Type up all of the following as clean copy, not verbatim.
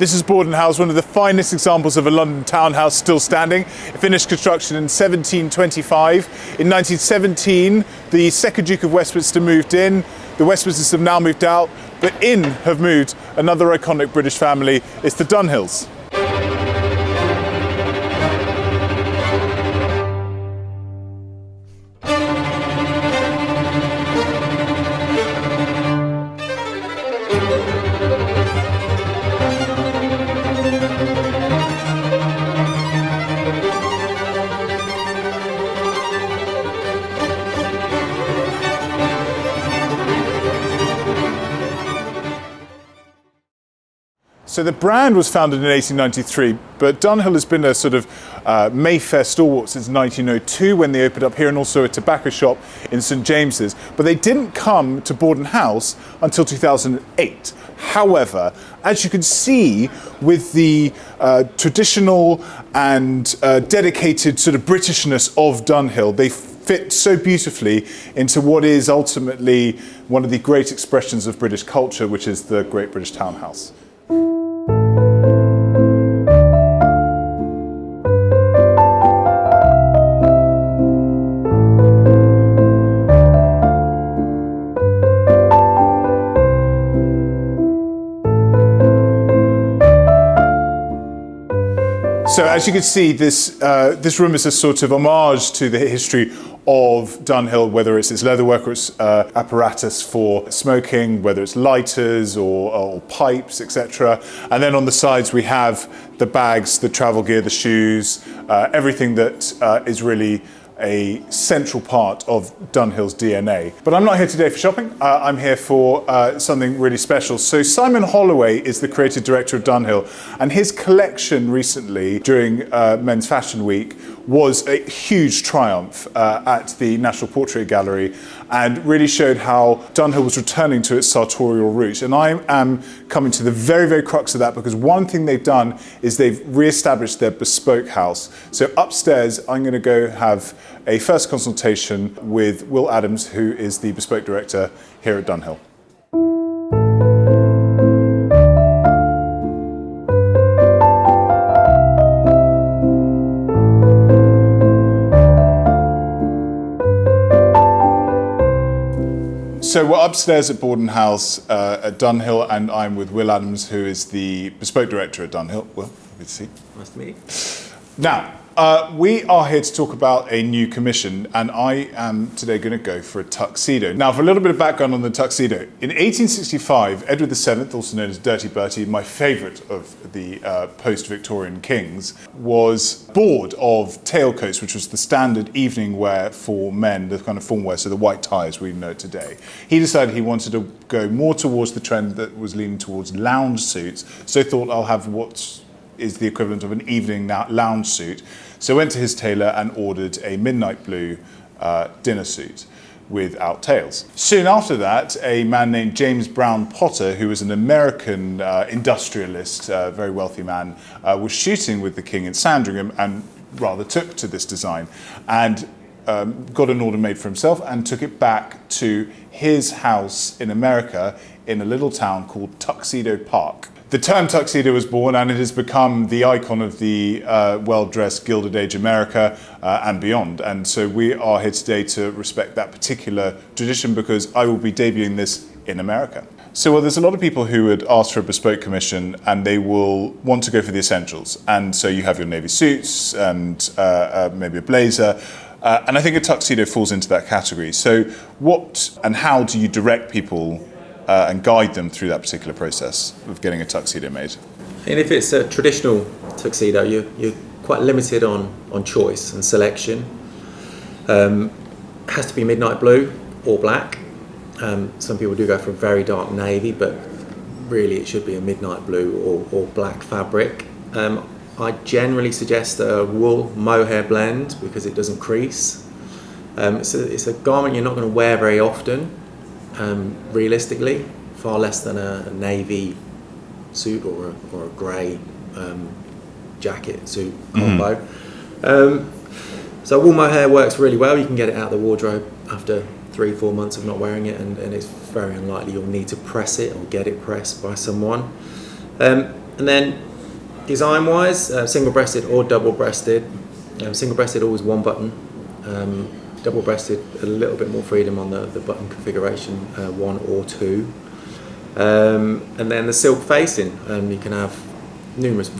This is Bordon House, one of the finest examples of a London townhouse still standing. It finished construction in 1725. In 1917, the second Duke of Westminster moved in. The Westminsters have now moved out, but in have moved another iconic British family. It's the Dunhills. So the brand was founded in 1893, but Dunhill has been a sort of Mayfair stalwart since 1902 when they opened up here, and also a tobacco shop in St James's. But they didn't come to Bordon House until 2008. However, as you can see, with the traditional and dedicated sort of Britishness of Dunhill, they fit so beautifully into what is ultimately one of the great expressions of British culture, which is the Great British Townhouse. So as you can see, this room is a sort of homage to the history of Dunhill, whether it's its leatherwork or its apparatus for smoking, whether it's lighters or pipes, etc. And then on the sides we have the bags, the travel gear, the shoes, everything that is really a central part of Dunhill's DNA. But I'm not here today for shopping, I'm here for something really special. So Simon Holloway is the creative director of Dunhill, and his collection recently during Men's Fashion Week was a huge triumph at the National Portrait Gallery, and really showed how Dunhill was returning to its sartorial roots. And I am coming to the very, very crux of that, because one thing they've done is they've re-established their bespoke house. So upstairs, I'm going to go have a first consultation with Will Adams, who is the bespoke director here at Dunhill. So we're upstairs at Bordon House at Dunhill, and I'm with Will Adams, who is the bespoke director at Dunhill. Well, good to see you. Nice to meet you. Now, we are here to talk about a new commission, and I am today going to go for a tuxedo. Now, for a little bit of background on the tuxedo. In 1865, Edward VII, also known as Dirty Bertie, my favourite of the post-Victorian kings, was bored of tailcoats, which was the standard evening wear for men, the kind of formal wear, so the white tie as we know it today. He decided he wanted to go more towards the trend that was leaning towards lounge suits, so thought I'll have what is the equivalent of an evening lounge suit. So went to his tailor and ordered a midnight blue dinner suit without tails. Soon after that, a man named James Brown Potter, who was an American industrialist, very wealthy man, was shooting with the king in Sandringham and rather took to this design, and got an order made for himself and took it back to his house in America in a little town called Tuxedo Park. The term tuxedo was born, and it has become the icon of the well-dressed Gilded Age America and beyond. And so we are here today to respect that particular tradition, because I will be debuting this in America. So there's a lot of people who would ask for a bespoke commission, and they will want to go for the essentials. And so you have your navy suits and maybe a blazer. And I think a tuxedo falls into that category. So what and how do you direct people and guide them through that particular process of getting a tuxedo made? And if it's a traditional tuxedo, you're quite limited on choice and selection. It has to be midnight blue or black. Some people do go for a very dark navy, but really it should be a midnight blue or black fabric. I generally suggest a wool mohair blend because it doesn't crease. It's a garment you're not going to wear very often. Realistically, far less than a navy suit or a grey jacket suit combo. So wool mohair works really well. You can get it out of the wardrobe after 3-4 months of not wearing it, and it's very unlikely you'll need to press it or get it pressed by someone. And then design-wise, single-breasted or double-breasted. Single-breasted always one button. Double-breasted a little bit more freedom on the button configuration, 1 or 2. And then the silk facing, you can have numerous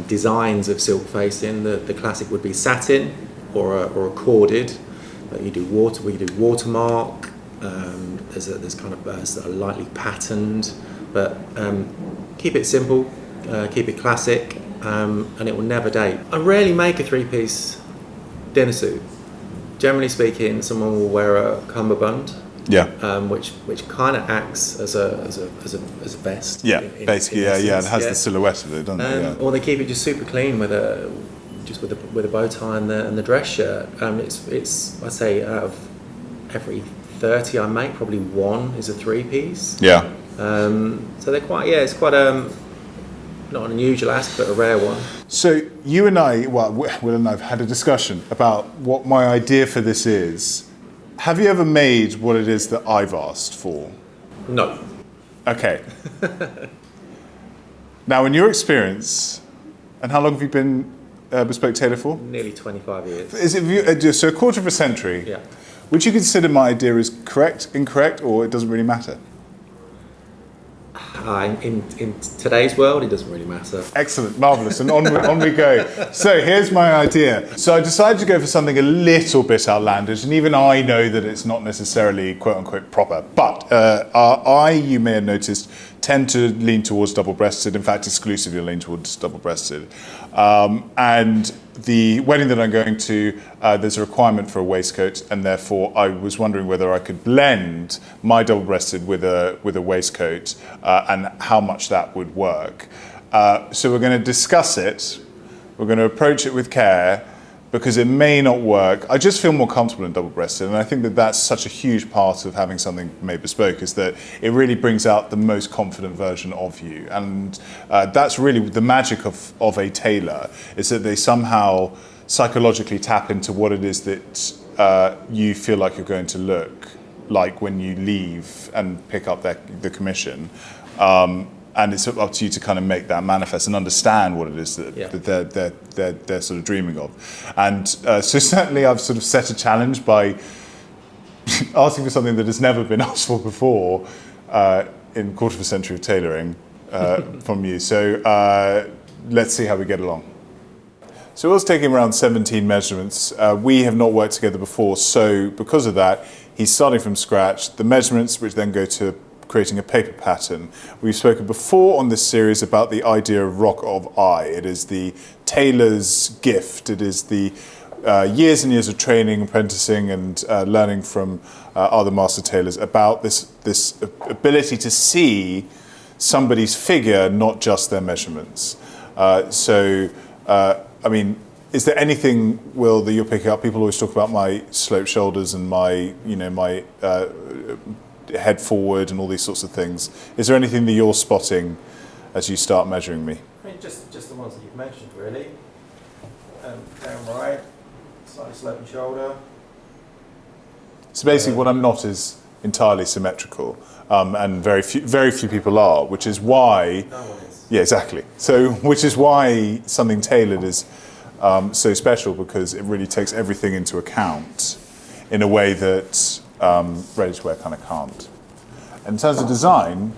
designs of silk facing. The classic would be satin or a corded. We do watermark. There's kind of sort of lightly patterned, but keep it simple, keep it classic, and it will never date. I rarely make a 3-piece dinner suit. Generally speaking, someone will wear a cummerbund. Yeah. Which kind of acts as a vest. Yeah, in basically, essence, yeah. It has the silhouette of it, doesn't it? Yeah. Or they keep it just super clean with a bow tie and the dress shirt. It's I'd say out of every 30 I make, probably 1 is a 3-piece. Yeah. So they're quite it's quite not an unusual ask, but a rare one. So you and I, Will and I have had a discussion about what my idea for this is. Have you ever made what it is that I've asked for? No. Okay. Now, in your experience, and how long have you been a bespoke tailor for? Nearly 25 years. Is it so a quarter of a century? Yeah. Would you consider my idea as correct, incorrect, or it doesn't really matter? In today's world, it doesn't really matter. Excellent, marvellous, and on we go. So here's my idea. So I decided to go for something a little bit outlandish, and even I know that it's not necessarily quote-unquote proper. But you may have noticed, tend to lean towards double-breasted. In fact, exclusively lean towards double-breasted. And the wedding that I'm going to, there's a requirement for a waistcoat, and therefore I was wondering whether I could blend my double-breasted with a waistcoat, and how much that would work. So we're going to discuss it. We're going to approach it with care, because it may not work. I just feel more comfortable in double-breasted, and I think that that's such a huge part of having something made bespoke, is that it really brings out the most confident version of you. And that's really the magic of a tailor, is that they somehow psychologically tap into what it is that you feel like you're going to look like when you leave and pick up the commission. And it's up to you to kind of make that manifest and understand what it is that they're sort of dreaming of. And so certainly I've sort of set a challenge by asking for something that has never been asked for before in a quarter of a century of tailoring from you. So let's see how we get along. So I was taking around 17 measurements. We have not worked together before, so because of that, he's starting from scratch. The measurements, which then go to creating a paper pattern. We've spoken before on this series about the idea of rock of eye. It is the tailor's gift. It is the years and years of training, apprenticing, and learning from other master tailors about this ability to see somebody's figure, not just their measurements. I mean, is there anything, Will, that you're picking up? People always talk about my sloped shoulders and my head forward and all these sorts of things. Is there anything that you're spotting as you start measuring me? I mean, just the ones that you've mentioned, really. Down right, slightly sloping shoulder. So basically, what I'm not is entirely symmetrical, and very few people are, which is why. No one is. Yeah, exactly. So, which is why something tailored is so special, because it really takes everything into account in a way that ready-to-wear kind of can't. In terms of design,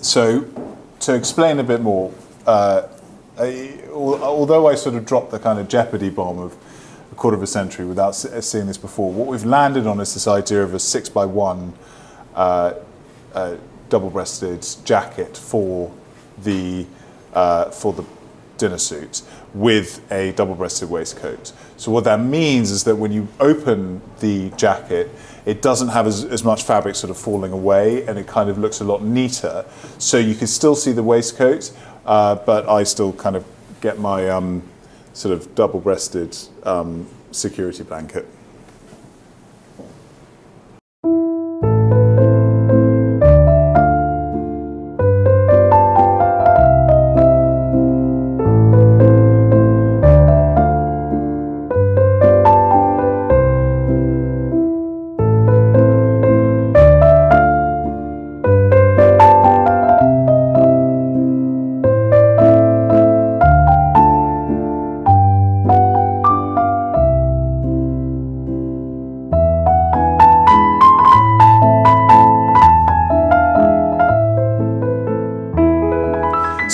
so to explain a bit more, although I sort of dropped the kind of Jeopardy bomb of a quarter of a century without seeing this before, what we've landed on is this idea of a 6x1 double-breasted jacket for the dinner suit with a double-breasted waistcoat. So what that means is that when you open the jacket, it doesn't have as much fabric sort of falling away, and it kind of looks a lot neater. So you can still see the waistcoat, but I still kind of get my sort of double-breasted security blanket.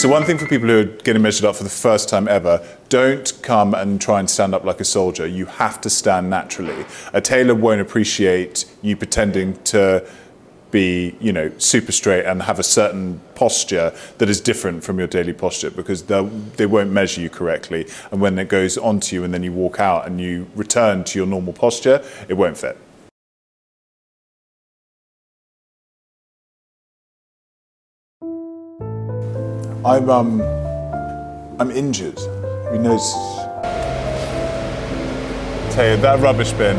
So one thing for people who are getting measured up for the first time ever, don't come and try and stand up like a soldier. You have to stand naturally. A tailor won't appreciate you pretending to be, you know, super straight and have a certain posture that is different from your daily posture, because they won't measure you correctly. And when it goes onto you and then you walk out and you return to your normal posture, it won't fit. I'm injured. Have you noticed? Tell you, that rubbish bin.